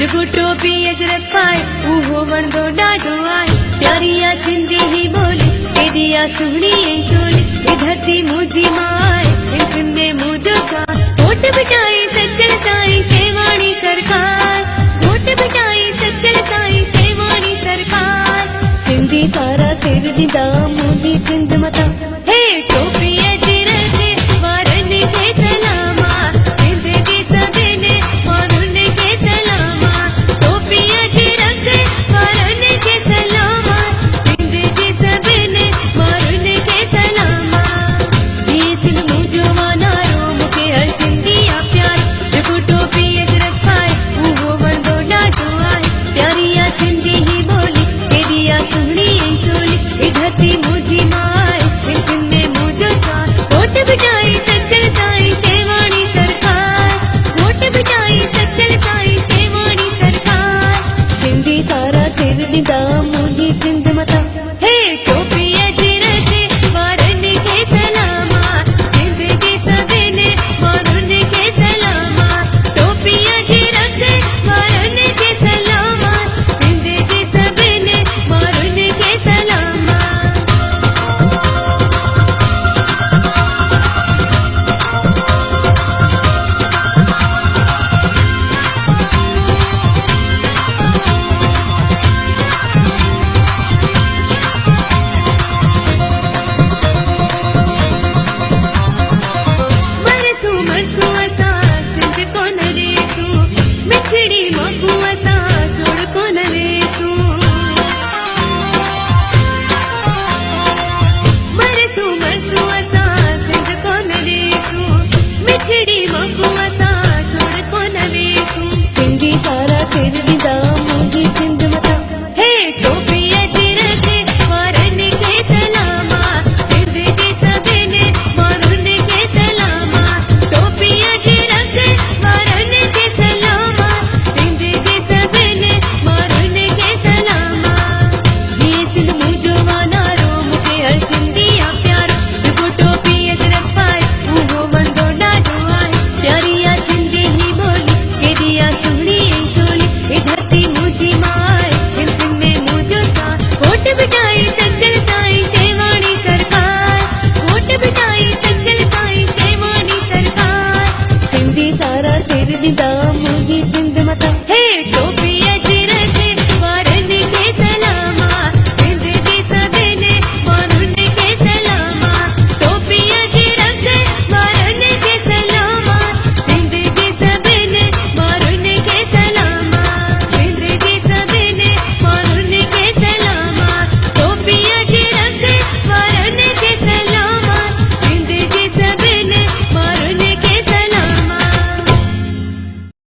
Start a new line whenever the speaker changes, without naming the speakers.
जेको टोपी अजरक पाए उहो वणंदो ॾाढो आहे। प्यारी आ सिंधी ही ॿोली, एॾी आ सुहिणी ऐं सोली, हे धरती मुंहिंजी मां आहे, हिन में मुंहिंजो साथ। वोट बिटाई सचल साईं सेवाणी सरकार, वोट बिटाई सचल साईं सेवाणी सरकार। सिंधी सारा सिर ॾींदा मुंहिंजी सिंध मथां, हे टोपी अजरक वारनि खे सलामा, सिंध जी सभिनी माण्हुनि खे सलामा। टोपी अजरक वारनि खे सलामा, सिंध जी सभिनी माण्हुनि खे सलामा। जीअं सिंध मुंहिंजो वानारो, मूंखे हर सिंधी आ प्यार, जेको टोपी अजरक पाए उहो वणंदो ॾाढो आहे। प्यारी आ सिंधी ही ॿोली, एॾी आ सुहिणी ऐं सोली, हे धरती मुंहिंजी मां आहे, हिन में मुंहिंजो साथ। वोट बिटाई सचल साईं सेवाणी सरकार, वोट बिटाई सचल साईं सेवाणी सरकार। सिंधी सारा सिर ॾींदा मुंहिंजी सिंध मथां, हे टोपी अजरक वारनि खे सलामा, सिंध जी सभिनी माण्हुनि खे सलामा। टोपी अजरक वारनि खे सलामा, सिंध जी सभिनी माण्हुनि खे सलामा। मरसू मरसू असां सिंध कोन ॾेसूं, मिठड़ी मखू असां